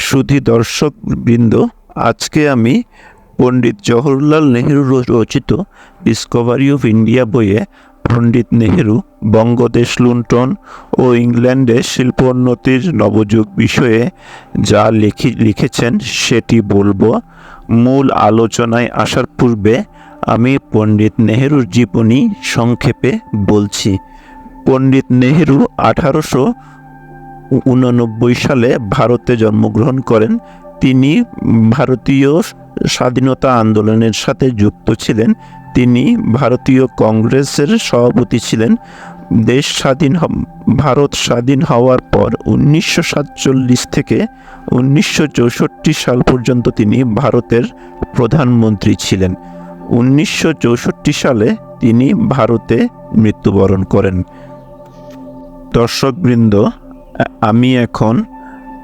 সুধী দর্শক বৃন্দ, আজকে আমি পণ্ডিত জওহরলাল নেহেরু রচিত ডিসকভারি অফ ইন্ডিয়া বইয়ে পণ্ডিত নেহেরু বঙ্গদেশ লুণ্ঠন ও ইংল্যান্ডে শিল্পোন্নতির নবযুগ বিষয়ে যা লিখেছেন সেটি বলবো। মূল আলোচনায় আসার পূর্বে আমি পণ্ডিত নেহেরুর জীবনী সংক্ষেপে বলছি। পণ্ডিত নেহেরু 1889 সালে ভারতে জন্মগ্রহণ করেন। তিনি ভারতীয় স্বাধীনতা আন্দোলনের সাথে যুক্ত ছিলেন। তিনি ভারতীয় কংগ্রেসের সভাপতি ছিলেন। ভারত স্বাধীন হওয়ার পর 1947 থেকে 1964 সাল পর্যন্ত তিনি ভারতের প্রধানমন্ত্রী ছিলেন। 1964 সালে তিনি ভারতে মৃত্যুবরণ করেন। দর্শকবৃন্দ, আমি এখন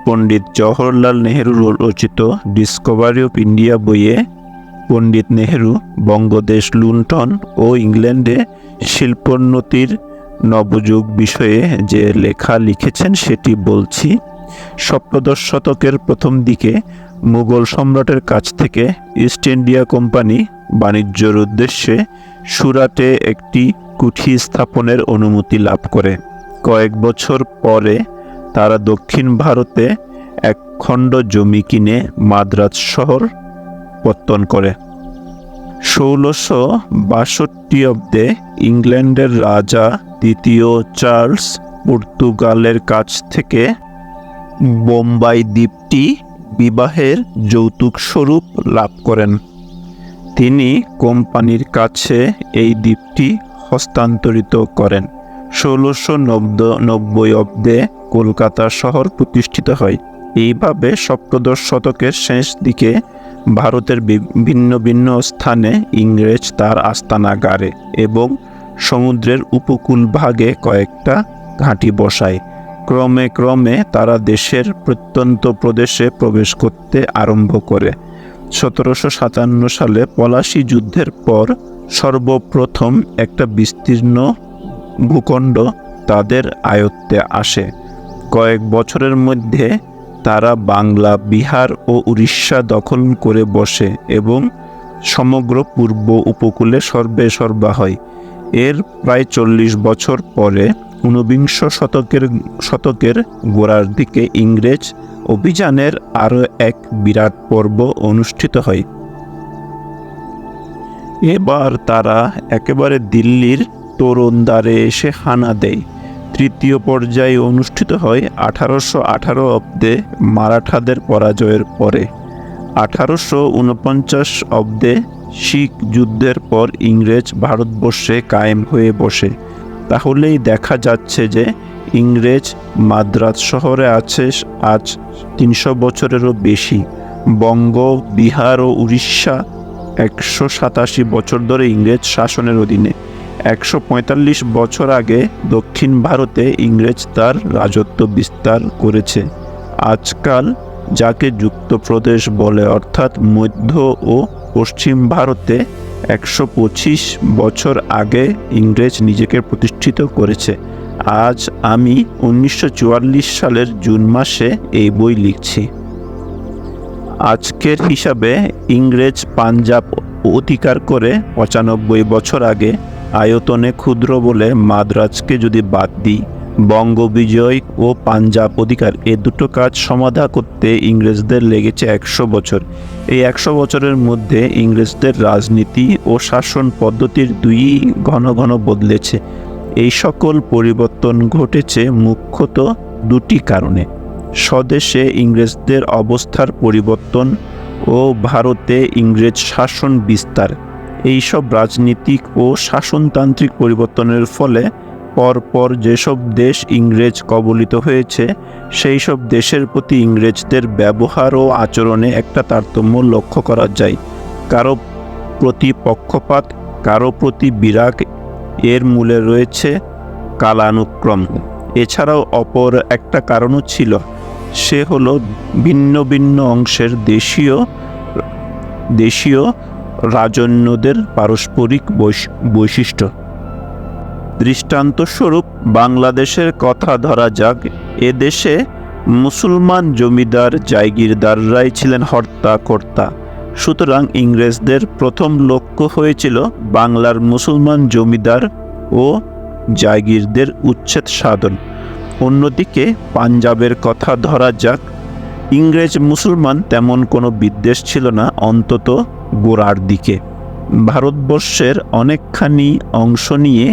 পণ্ডিত জওহরলাল নেহেরু রচিত ডিসকভারি অফ ইন্ডিয়া বইয়ে পণ্ডিত নেহেরু বঙ্গদেশ লুণ্ঠন ও ইংল্যান্ডে শিল্পোন্নতির নবযুগ বিষয়ে যে লেখা লিখেছেন সেটি বলছি। সপ্তদশ শতকের প্রথম দিকে মুঘল সম্রাটের কাছ থেকে ইস্ট ইন্ডিয়া কোম্পানি বাণিজ্যের উদ্দেশ্যে সুরাটে একটি কুঠি স্থাপনের অনুমতি লাভ করে। কয়েক বছর পরে তারা দক্ষিণ ভারতে এক খণ্ড জমি কিনে মাদ্রাজ শহর পত্তন করে। 1662 অব্দে ইংল্যান্ডের রাজা দ্বিতীয় চার্লস পর্তুগালের কাছ থেকে বোম্বাই দ্বীপটি বিবাহের যৌতুক স্বরূপ লাভ করেন। তিনি কোম্পানির কাছে এই দ্বীপটি হস্তান্তরিত করেন। 1690 অব্দে কলকাতা শহর প্রতিষ্ঠিত হয়। এইভাবে সপ্তদশ শতকের শেষ দিকে ভারতের ভিন্ন ভিন্ন স্থানে ইংরেজ তার আস্তানা গাড়ে এবং সমুদ্রের উপকূলভাগে কয়েকটা ঘাঁটি বসায়। ক্রমে ক্রমে তারা দেশের প্রত্যন্ত প্রদেশে প্রবেশ করতে আরম্ভ করে। 1757 সালে পলাশী যুদ্ধের পর সর্বপ্রথম একটা বিস্তীর্ণ ভূখণ্ড তাদের আয়ত্তে আসে। কয়েক বছরের মধ্যে তারা বাংলা, বিহার ও উড়িষ্যা দখল করে বসে এবং সমগ্র পূর্ব উপকূলে সর্বেসর্বা হয়। এর প্রায় 40 বছর পরে 19বিংশ শতকের গোড়ার দিকে ইংরেজ অভিযানের আরও এক বিরাট পর্ব অনুষ্ঠিত হয়। এবার তারা একেবারে দিল্লির তোরণদ্বারে এসে হানা দেয়। তৃতীয় পর্যায়ে অনুষ্ঠিত হয় 1818 অব্দে মারাঠাদের পরাজয়ের পরে। 1849 অব্দে শিখ যুদ্ধের পর ইংরেজ ভারতবর্ষে কায়েম হয়ে বসে। তাহলেই দেখা যাচ্ছে যে ইংরেজ মাদ্রাজ শহরে আছে আজ 300 বছরেরও বেশি। বঙ্গ, বিহার ও উড়িষ্যা 187 বছর ধরে ইংরেজ শাসনের অধীনে। 145 বছর আগে দক্ষিণ ভারতে ইংরেজ তার রাজত্ব বিস্তার করেছে। আজকাল যাকে যুক্তপ্রদেশ বলে, অর্থাৎ মধ্য ও পশ্চিম ভারতে 125 বছর আগে ইংরেজ নিজেকে প্রতিষ্ঠিত করেছে। আজ আমি 1944 সালের জুন মাসে এই বই লিখছি। আজকের হিসাবে ইংরেজ পাঞ্জাব অধিকার করে 95 বছর আগে। আয়তনে ক্ষুদ্র বলে মাদ্রাজকে যদি বাদ দিই, বঙ্গ বিজয় ও পাঞ্জাব অধিকার এ দুটো কাজ সমাধা করতে ইংরেজদের লেগেছে 100 বছর। এই 100 বছরের মধ্যে ইংরেজদের রাজনীতি ও শাসন পদ্ধতির ঘন ঘন বদলেছে। এই সকল পরিবর্তন ঘটেছে মুখ্যত দুটি কারণে: স্বদেশে ইংরেজদের অবস্থার পরিবর্তন ও ভারতে ইংরেজ শাসন বিস্তার। এইসব রাজনীতিক ও শাসনতান্ত্রিক পরিবর্তনের ফলে পরপর যেসব দেশ ইংরেজ কবলিত হয়েছে সেই সব দেশের প্রতি ইংরেজদের ব্যবহার ও আচরণে একটা তারতম্য লক্ষ্য করা যায়। কারো প্রতি পক্ষপাত, কারো প্রতি বিরাগ, এর মূলে রয়েছে কালানুক্রম। এছাড়াও অপর একটা কারণও ছিল, সে হলো ভিন্ন ভিন্ন অংশের দেশীয় রাজন্যদের পারস্পরিক বৈশিষ্ট্য। দৃষ্টান্তস্বরূপ বাংলাদেশের কথা ধরা যাক। এদেশে মুসলমান জমিদার জায়গিরদাররাই ছিলেন হর্তা-কর্তা। সুতরাং ইংরেজদের প্রথম লক্ষ্য হয়েছিল বাংলার মুসলমান জমিদার ও জায়গিরদের উচ্ছেদ সাধন। অন্যদিকে পাঞ্জাবের কথা ধরা যাক, ইংরেজ মুসলমান তেমন কোনো বিদ্বেষ ছিল না, অন্তত গোড়ার দিকে। ভারতবর্ষের অনেকখানি অংশ নিয়ে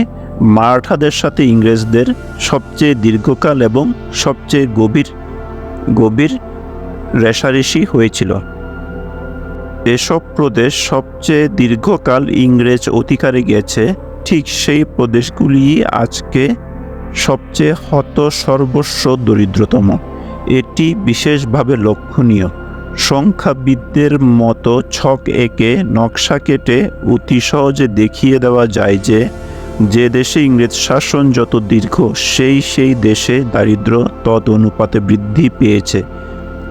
মারাঠাদের সাথে ইংরেজদের সবচেয়ে দীর্ঘকাল এবং সবচেয়ে গভীর রেষারেষি হয়েছিল। যেসব প্রদেশ সবচেয়ে দীর্ঘকাল ইংরেজ অধিকারে গেছে, ঠিক সেই প্রদেশগুলি আজকে সবচেয়ে হতসর্বস্ব দরিদ্রতম। এটি বিশেষভাবে লক্ষণীয়। সংখ্যাবিদদের মতো ছক এঁকে নকশা কেটে অতি সহজে দেখিয়ে দেওয়া যায় যে দেশে ইংরেজ শাসন যত দীর্ঘ, সেই দেশে দারিদ্র্য তদ অনুপাতে বৃদ্ধি পেয়েছে।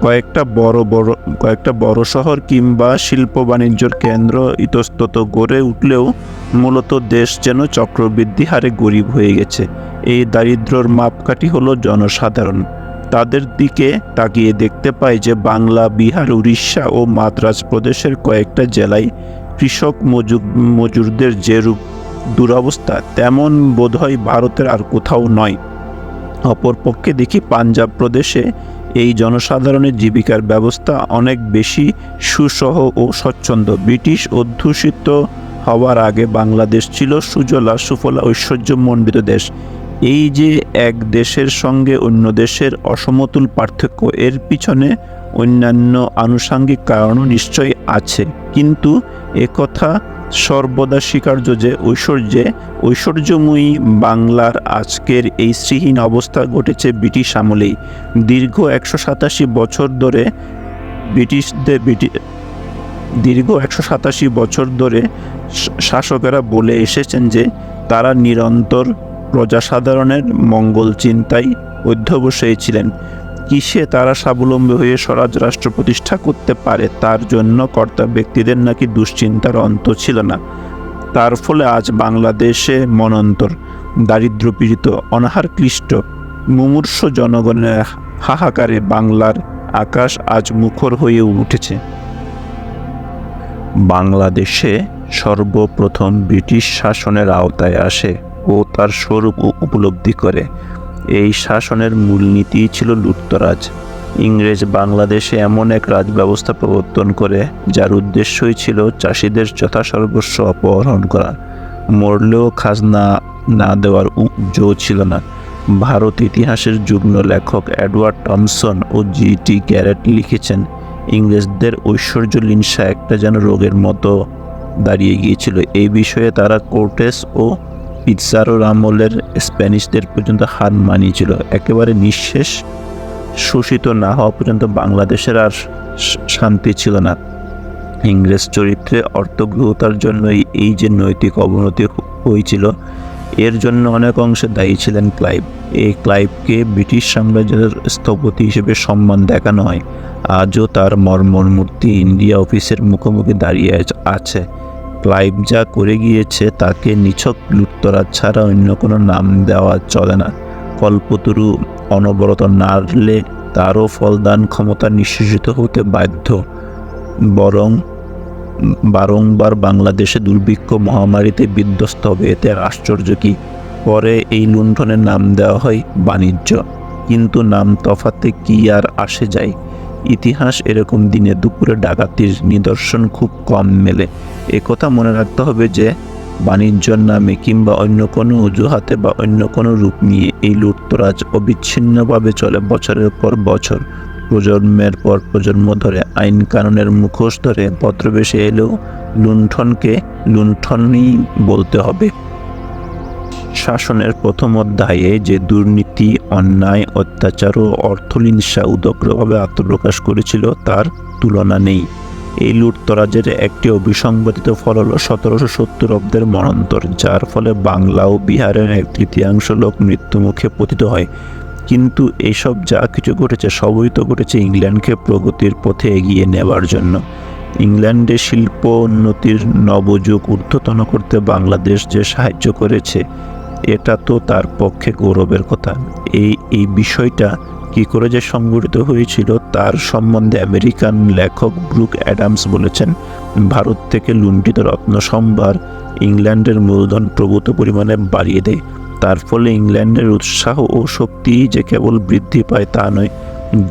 কয়েকটা বড় শহর কিংবা শিল্প বাণিজ্যর কেন্দ্র ইতস্তত গড়ে উঠলেও মূলত দেশ যেন চক্রবৃদ্ধি হারে গরিব হয়ে গেছে। এই দারিদ্র্যর মাপকাঠি হলো জনসাধারণ। তাদের দিকে তাকিয়ে দেখতে পাই যে বাংলা, বিহার, উড়িষ্যা ও মাদ্রাজ প্রদেশের কয়েকটা জেলায় কৃষক মজুরদের যে দুরবস্থা, তেমন বোধহয় ভারতের আর কোথাও নয়। অপরপক্ষে দেখি পাঞ্জাব প্রদেশে এই জনসাধারণের জীবিকার ব্যবস্থা অনেক বেশি সুসহ ও স্বচ্ছন্দ। ব্রিটিশ অধ্যুষিত হওয়ার আগে বাংলাদেশ ছিল সুজলা সুফলা ঐশ্বর্যমণ্ডিত দেশ। এই যে এক দেশের সঙ্গে অন্য দেশের অসমতুল পার্থক্য, এর পিছনে অন্যান্য আনুষঙ্গিক কারণও নিশ্চয়ই আছে, কিন্তু একথা সর্বদা স্বীকার্য যে ঐশ্বর্যময়ী বাংলার আজকের এই শ্রীহীন অবস্থা ঘটেছে ব্রিটিশ আমলেই। দীর্ঘ 187 বছর ধরে শাসকেরা বলে এসেছেন যে তারা নিরন্তর প্রজাসাধারণের মঙ্গল চিন্তায় অধ্যবসায়ী ছিলেন। কিসে তারা স্বাবলম্বী হয়ে স্বরাজ রাষ্ট্র প্রতিষ্ঠা করতে পারে, তার জন্য কর্তা ব্যক্তিদের নাকি দুশ্চিন্তার অন্ত ছিল না। তার ফলে আজ বাংলাদেশে মনন্তর, দারিদ্র্যপীড়িত, অনাহার ক্লিষ্ট, মুমূর্ষ জনগণের হাহাকারে বাংলার আকাশ আজ মুখর হয়ে উঠেছে। বাংলাদেশে সর্বপ্রথম ব্রিটিশ শাসনের আওতায় আসে ও তার স্বরূপ উপলব্ধি করে। এই শাসনের মূলনীতি ছিল লুটতরাজ। ইংরেজ বাংলাদেশে এমন এক রাজ ব্যবস্থা প্রবর্তন করে যার উদ্দেশ্যই ছিল চাষিদের যথাসর্বস্ব অপহরণ করা। মরলেও খাজনা না দেওয়ার জো ছিল না। ভারত ইতিহাসের যুগ্ম লেখক এডওয়ার্ড টমসন ও জি.টি. গ্যারেট লিখেছেন, ইংরেজদের ঐশ্বর্য লিনসা একটা যেন রোগের মতো দাঁড়িয়ে গিয়েছিল। এই বিষয়ে তারা কোর্টেস ও পিৎজারোর আমলের স্প্যানিশদের পর্যন্ত হার মানিয়েছিল। একেবারে নিঃশেষ শোষিত না হওয়া পর্যন্ত বাংলাদেশের আর শান্তি ছিল না। ইংরেজ চরিত্রে অর্থগ্রহতার জন্যই এই যে নৈতিক অবনতি হয়েছিল, এর জন্য অনেক অংশে দায়ী ছিলেন ক্লাইভ। এই ক্লাইভকে ব্রিটিশ সাম্রাজ্যের স্থপতি হিসেবে সম্মান দেখানো হয়। আজও তার মর্মর মূর্তি ইন্ডিয়া অফিসের মুখোমুখি দাঁড়িয়ে আছে। ক্লাইভ যা করে গিয়েছে তাকে নিছক লুটতরাজ ছাড়া অন্য কোনো নাম দেওয়া চলে না। কল্পতরু অনবরত নাড়লে তারও ফলদান ক্ষমতা নিঃশেষিত হতে বাধ্য। বারংবার বাংলাদেশে দুর্ভিক্ষ মহামারীতে বিধ্বস্ত হবে, এতে আর আশ্চর্য কি? পরে এই লুণ্ঠনের নাম দেওয়া হয় বাণিজ্য, কিন্তু নাম তফাতে কি আর আসে যায়? ইতিহাস এরকম দিনে দুপুরে ডাকাতির নিদর্শন খুব কম মেলে। একথা মনে রাখতে হবে যে বাণিজ্যর নামে কিংবা অন্য কোনো অজুহাতে বা অন্য কোনো রূপ নিয়ে এই লুটতরাজ অবিচ্ছিন্নভাবে চলে বছরের পর বছর, প্রজন্মের পর প্রজন্ম ধরে। আইন কানুনের মুখোশ ধরে পত্রবেশে এলেও লুণ্ঠনকে লুণ্ঠনই বলতে হবে। শাসনের প্রথম অধ্যায়ে যে দুর্নীতি, অন্যায়, অত্যাচার ও অর্থলিনসা উদগ্রভাবে আত্মপ্রকাশ করেছিল তার তুলনা নেই। এই লুটতরাজের একটি অবিসংবাদিত ফল হল 1770 অব্দের মন্বন্তর, যার ফলে বাংলা ও বিহারের 1/3 লোক মৃত্যুমুখে পতিত হয়। কিন্তু এইসব যা কিছু ঘটেছে সবই তো ঘটেছে ইংল্যান্ডকে প্রগতির পথে এগিয়ে নেবার জন্য। ইংল্যান্ডে শিল্প উন্নতির নবযুগ ঊর্ধ্বতন করতে বাংলাদেশ যে সাহায্য করেছে, এটা তো তার পক্ষে গৌরবের কথা। এই বিষয়টা কী করে যে সংগঠিত হয়েছিল তার সম্বন্ধে আমেরিকান লেখক ব্রুক অ্যাডামস বলেছেন, ভারত থেকে লুণ্ঠিত রত্ন সম্ভার ইংল্যান্ডের মূলধন প্রভূত পরিমাণে বাড়িয়ে দেয়। তার ফলে ইংল্যান্ডের উৎসাহ ও শক্তি যে কেবল বৃদ্ধি পায় তা নয়,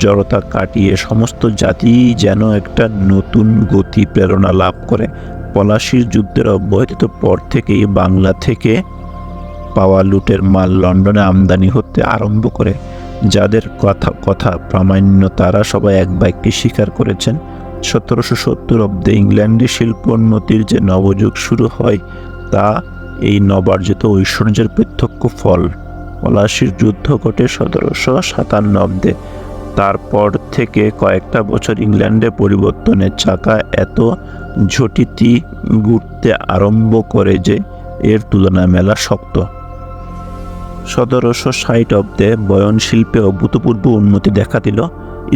জড়তা কাটিয়ে সমস্ত জাতি যেন একটা নতুন গতি প্রেরণা লাভ করে। পলাশির যুদ্ধের অব্যবহিত পর থেকেই বাংলা থেকে পাওয়া লুটের মাল লন্ডনে আমদানি হতে আরম্ভ করে। যাদের কথা প্রামাণ্য তারা সবাই এক বাক্যে স্বীকার করেছেন, 1770 অব্দে ইংল্যান্ডে শিল্পোন্নতির যে নবযুগ শুরু হয় তা এই নবার্জিত ঐশ্বর্যের প্রত্যক্ষ ফল। পলাশির যুদ্ধ ঘটে 1757 অব্দে। তারপর থেকে কয়েকটা বছর ইংল্যান্ডে পরিবর্তনের চাকা এত ঝটিতি ঘুরতে আরম্ভ করে যে এর তুলনা মেলা শক্ত। 1760 অব্দে বয়ন শিল্পে অভূতপূর্ব উন্নতি দেখা দিল।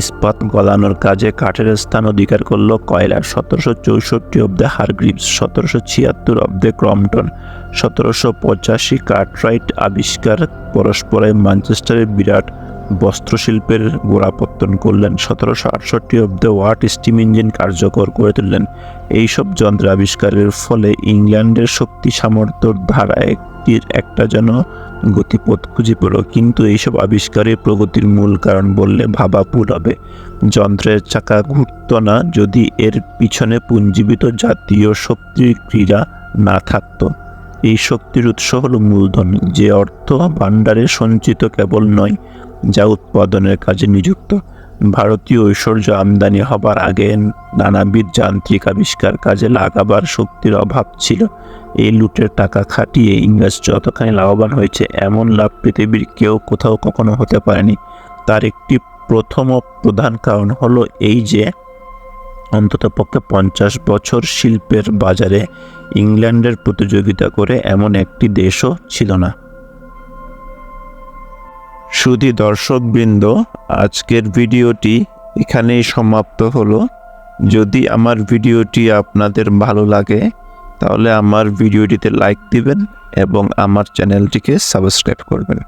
ইস্পাত গলানোর কাজে কাঠের স্থান অধিকার করল কয়লা। 1764 অব্দে হারগ্রিভস, 1776 অব্দে ক্রম্পটন, 1785 কার্টরাইট আবিষ্কার পরস্পরে ম্যানচেস্টারের বিরাট বস্ত্রশিল্পের গোড়াপত্তন করলেন। 1768 অব্দে ওয়াট স্টিম ইঞ্জিন কার্যকর করে তুললেন। এইসব যন্ত্র আবিষ্কারের ফলে ইংল্যান্ডের শক্তি সামর্থ্যর ধারায় একটা যেন গতিপথ খুঁজে পেল। কিন্তু এইসব আবিষ্কারের প্রগতির মূল কারণ বললে ভাবা ভুল হবে। যন্ত্রের চাকা ঘুরত না যদি এর পিছনে পুঞ্জীবিত জাতীয় শক্তির ক্রীড়া না থাকত। এই শক্তির উৎস হল মূলধন, যে অর্থ ভাণ্ডারে সঞ্চিত কেবল নয়, যা উৎপাদনের কাজে নিযুক্ত। ভারতীয় ঐশ্বর্য আমদানি হবার আগে নানাবিধ যান্ত্রিক আবিষ্কার কাজে লাগাবার শক্তির অভাব ছিল। এই লুটের টাকা খাটিয়ে ইংরেজ যতখানি লাভবান হয়েছে এমন লাভ পৃথিবীর কেউ কোথাও কখনো হতে পারেনি। তার একটি প্রথম ও প্রধান কারণ হলো এই যে অন্ততপক্ষে 50 বছর শিল্পের বাজারে ইংল্যান্ডের প্রতিযোগিতা করে এমন একটি দেশও ছিল না। শুধু দর্শকবৃন্দ, আজকের ভিডিওটি এখানেই সমাপ্ত হলো। যদি আমার ভিডিওটি আপনাদের ভালো লাগে তাহলে আমার ভিডিওটিতে লাইক দিবেন এবং আমার চ্যানেলটিকে সাবস্ক্রাইব করবেন।